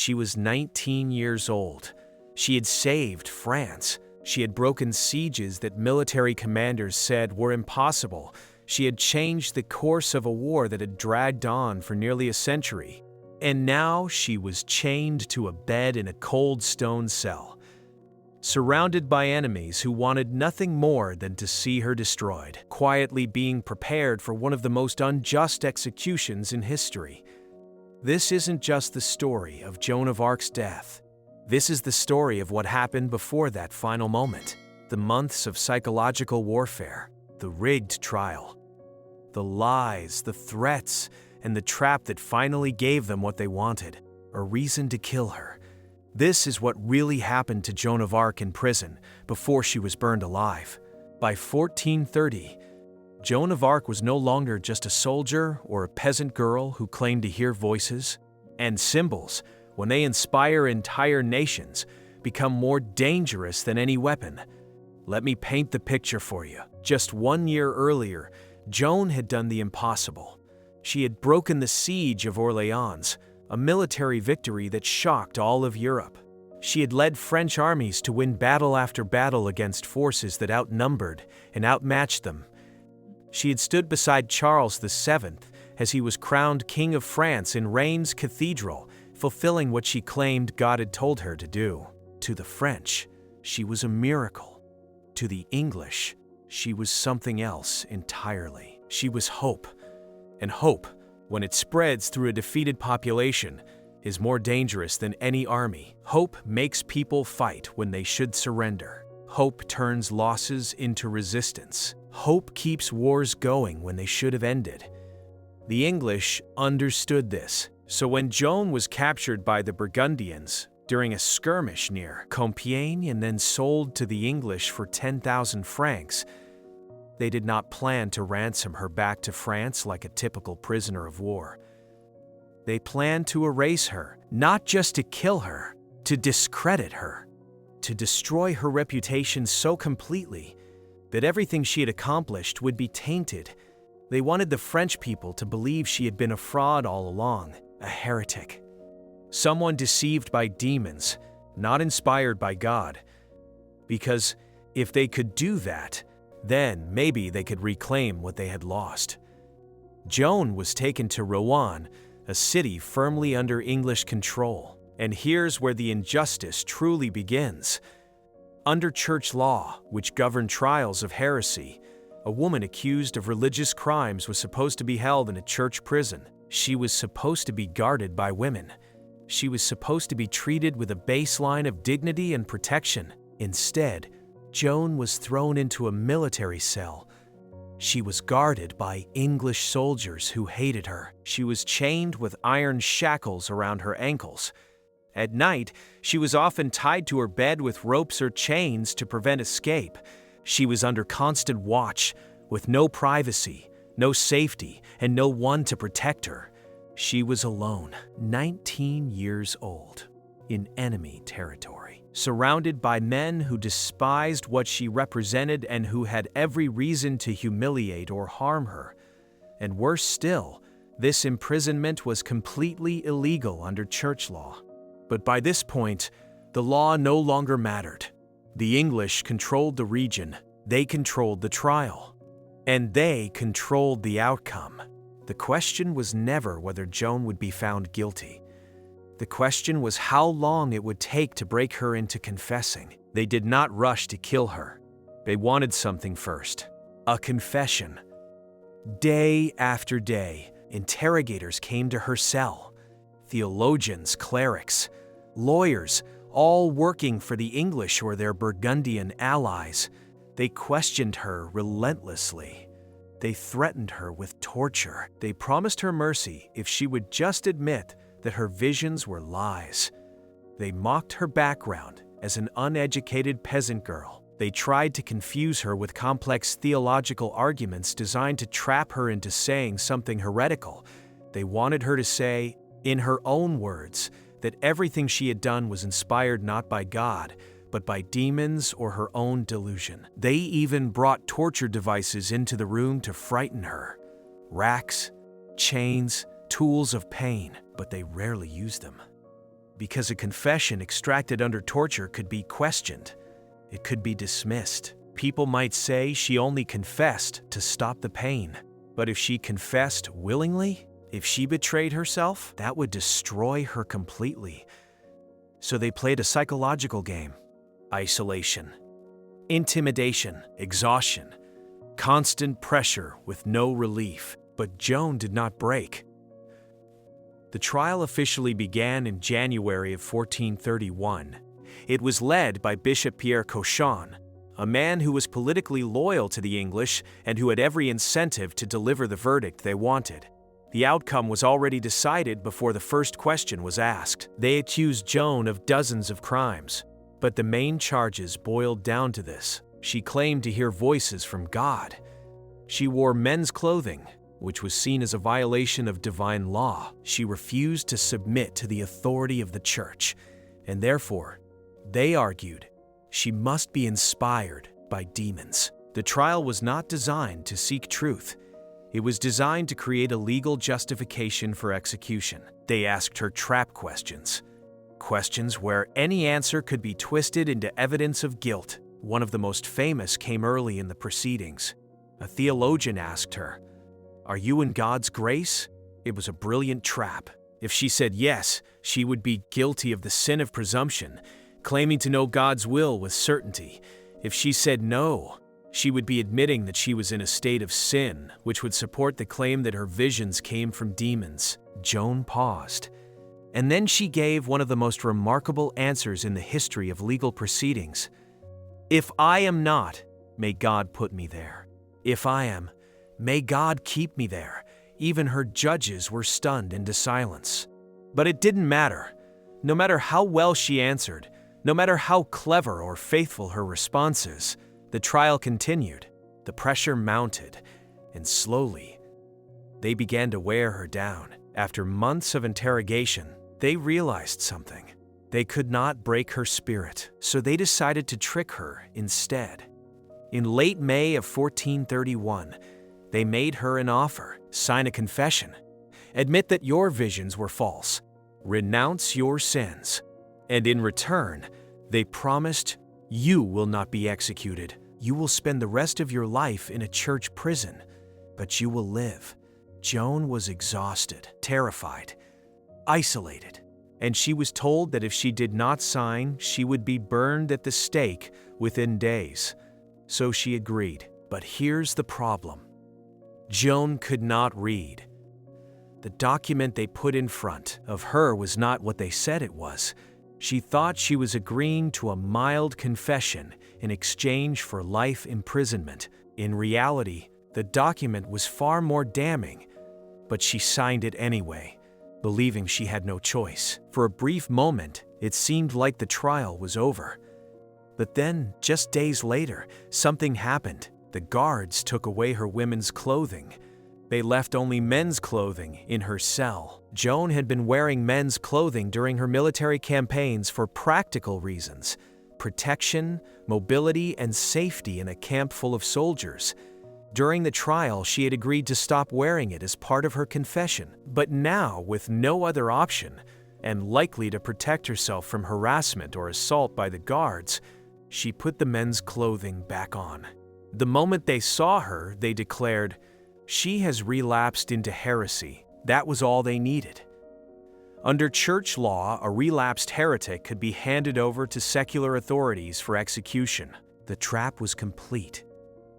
She was 19 years old. She had saved France. She had broken sieges that military commanders said were impossible. She had changed the course of a war that had dragged on for nearly a century. And now she was chained to a bed in a cold stone cell, surrounded by enemies who wanted nothing more than to see her destroyed, quietly being prepared for one of the most unjust executions in history. This isn't just the story of Joan of Arc's death. This is the story of what happened before that final moment, the months of psychological warfare, the rigged trial, the lies, the threats, and the trap that finally gave them what they wanted, a reason to kill her. This is what really happened to Joan of Arc in prison before she was burned alive. By 1430, Joan of Arc was no longer just a soldier or a peasant girl who claimed to hear voices and symbols. When they inspire entire nations, become more dangerous than any weapon. Let me paint the picture for you. Just 1 year earlier, Joan had done the impossible. She had broken the siege of Orleans, a military victory that shocked all of Europe. She had led French armies to win battle after battle against forces that outnumbered and outmatched them. She had stood beside Charles VII as he was crowned King of France in Reims Cathedral, fulfilling what she claimed God had told her to do. To the French, she was a miracle. To the English, she was something else entirely. She was hope. And hope, when it spreads through a defeated population, is more dangerous than any army. Hope makes people fight when they should surrender. Hope turns losses into resistance. Hope keeps wars going when they should have ended. The English understood this. So when Joan was captured by the Burgundians during a skirmish near Compiègne and then sold to the English for 10,000 francs, they did not plan to ransom her back to France like a typical prisoner of war. They planned to erase her, not just to kill her, to discredit her, to destroy her reputation so completely that everything she had accomplished would be tainted. They wanted the French people to believe she had been a fraud all along, a heretic, someone deceived by demons, not inspired by God. Because if they could do that, then maybe they could reclaim what they had lost. Joan was taken to Rouen, a city firmly under English control. And here's where the injustice truly begins. Under church law, which governed trials of heresy, a woman accused of religious crimes was supposed to be held in a church prison. She was supposed to be guarded by women. She was supposed to be treated with a baseline of dignity and protection. Instead, Joan was thrown into a military cell. She was guarded by English soldiers who hated her. She was chained with iron shackles around her ankles. At night, she was often tied to her bed with ropes or chains to prevent escape. She was under constant watch, with no privacy, no safety, and no one to protect her. She was alone, 19 years old, in enemy territory, surrounded by men who despised what she represented and who had every reason to humiliate or harm her. And worse still, this imprisonment was completely illegal under church law. But by this point, the law no longer mattered. The English controlled the region, they controlled the trial, and they controlled the outcome. The question was never whether Joan would be found guilty. The question was how long it would take to break her into confessing. They did not rush to kill her. They wanted something first, a confession. Day after day, interrogators came to her cell. Theologians, clerics, lawyers, all working for the English or their Burgundian allies. They questioned her relentlessly. They threatened her with torture. They promised her mercy if she would just admit that her visions were lies. They mocked her background as an uneducated peasant girl. They tried to confuse her with complex theological arguments designed to trap her into saying something heretical. They wanted her to say, in her own words, that everything she had done was inspired not by God, but by demons or her own delusion. They even brought torture devices into the room to frighten her. Racks, chains, tools of pain, but they rarely used them. because a confession extracted under torture could be questioned. It could be dismissed. People might say she only confessed to stop the pain. But if she confessed willingly, if she betrayed herself, that would destroy her completely. So they played a psychological game. Isolation, intimidation, exhaustion, constant pressure with no relief. But Joan did not break. The trial officially began in January of 1431. It was led by Bishop Pierre Cauchon, a man who was politically loyal to the English and who had every incentive to deliver the verdict they wanted. The outcome was already decided before the first question was asked. They accused Joan of dozens of crimes, but the main charges boiled down to this. She claimed to hear voices from God. She wore men's clothing, which was seen as a violation of divine law. She refused to submit to the authority of the church, and therefore, they argued, she must be inspired by demons. The trial was not designed to seek truth. It was designed to create a legal justification for execution. They asked her trap questions. Questions where any answer could be twisted into evidence of guilt. One of the most famous came early in the proceedings. A theologian asked her, "Are you in God's grace?" It was a brilliant trap. If she said yes, she would be guilty of the sin of presumption, claiming to know God's will with certainty. If she said no, she would be admitting that she was in a state of sin, which would support the claim that her visions came from demons. Joan paused, and then she gave one of the most remarkable answers in the history of legal proceedings. "If I am not, may God put me there. If I am, may God keep me there." Even her judges were stunned into silence. But it didn't matter. No matter how well she answered, no matter how clever or faithful her responses, the trial continued. The pressure mounted, and slowly, they began to wear her down. After months of interrogation, they realized something. They could not break her spirit, so they decided to trick her instead. In late May of 1431, they made her an offer: sign a confession, admit that your visions were false, renounce your sins, and in return, they promised you will not be executed. You will spend the rest of your life in a church prison, but you will live. Joan was exhausted, terrified, isolated, and she was told that if she did not sign, she would be burned at the stake within days. So she agreed. But here's the problem. Joan could not read. The document they put in front of her was not what they said it was. She thought she was agreeing to a mild confession in exchange for life imprisonment. In reality, the document was far more damning, but she signed it anyway, believing she had no choice. For a brief moment, it seemed like the trial was over. But then, just days later, something happened. The guards took away her women's clothing. They left only men's clothing in her cell. Joan had been wearing men's clothing during her military campaigns for practical reasons: protection, mobility, and safety in a camp full of soldiers. During the trial, she had agreed to stop wearing it as part of her confession. But now, with no other option, and likely to protect herself from harassment or assault by the guards, she put the men's clothing back on. The moment they saw her, they declared, "She has relapsed into heresy." That was all they needed. Under church law, a relapsed heretic could be handed over to secular authorities for execution. The trap was complete.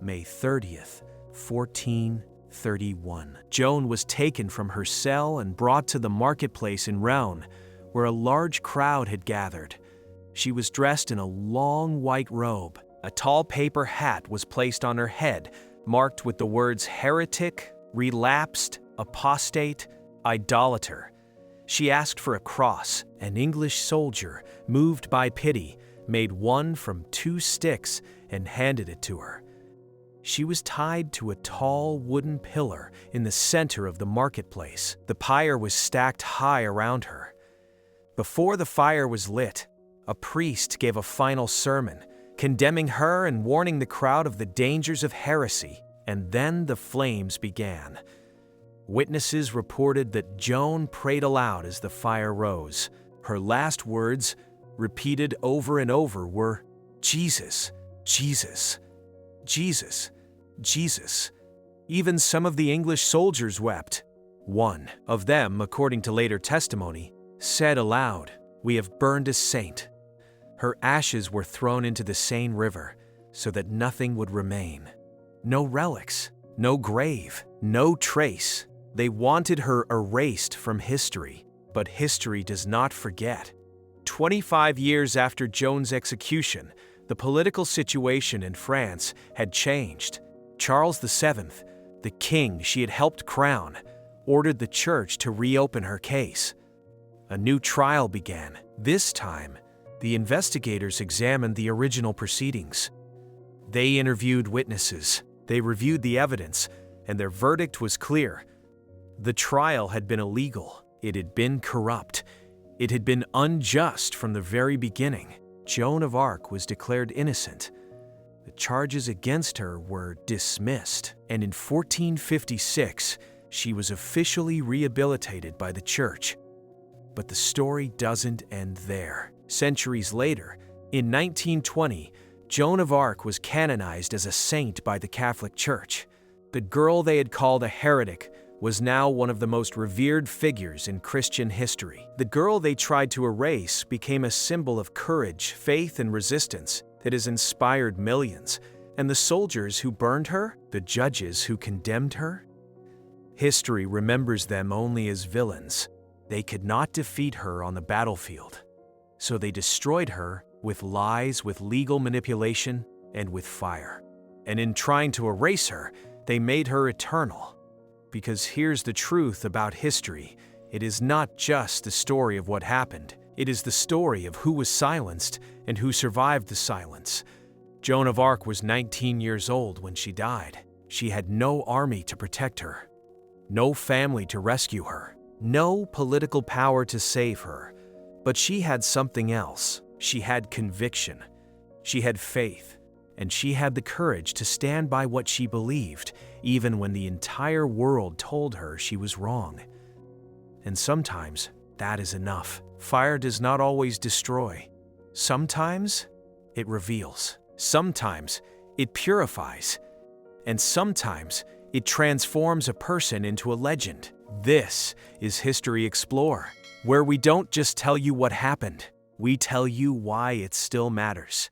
May 30th, 1431. Joan was taken from her cell and brought to the marketplace in Rouen, where a large crowd had gathered. She was dressed in a long white robe. A tall paper hat was placed on her head, marked with the words heretic, relapsed, apostate, idolater. She asked for a cross. An English soldier, moved by pity, made one from 2 sticks and handed it to her. She was tied to a tall wooden pillar in the center of the marketplace. The pyre was stacked high around her. Before the fire was lit, a priest gave a final sermon, condemning her and warning the crowd of the dangers of heresy. And then the flames began. Witnesses reported that Joan prayed aloud as the fire rose. Her last words, repeated over and over, were, "Jesus, Jesus, Jesus, Jesus." Even some of the English soldiers wept. One of them, according to later testimony, said aloud, "We have burned a saint." Her ashes were thrown into the Seine River so that nothing would remain. No relics, no grave, no trace. They wanted her erased from history, but history does not forget. 25 years after Joan's execution, the political situation in France had changed. Charles VII, the king she had helped crown, ordered the church to reopen her case. A new trial began. This time, the investigators examined the original proceedings. They interviewed witnesses, they reviewed the evidence, and their verdict was clear. The trial had been illegal, it had been corrupt, it had been unjust from the very beginning. Joan of Arc was declared innocent. The charges against her were dismissed, and in 1456, she was officially rehabilitated by the church. But the story doesn't end there. Centuries later, in 1920, Joan of Arc was canonized as a saint by the Catholic Church. The girl they had called a heretic was now one of the most revered figures in Christian history. The girl they tried to erase became a symbol of courage, faith, and resistance that has inspired millions. And the soldiers who burned her, the judges who condemned her, history remembers them only as villains. They could not defeat her on the battlefield, so they destroyed her with lies, with legal manipulation, and with fire. And in trying to erase her, they made her eternal. Because here's the truth about history. It is not just the story of what happened. It is the story of who was silenced and who survived the silence. Joan of Arc was 19 years old when she died. She had no army to protect her, no family to rescue her, no political power to save her. But she had something else. She had conviction. She had faith. And she had the courage to stand by what she believed, even when the entire world told her she was wrong. And sometimes that is enough. Fire does not always destroy. Sometimes it reveals. Sometimes it purifies. And sometimes it transforms a person into a legend. This is History Explore, where we don't just tell you what happened, we tell you why it still matters.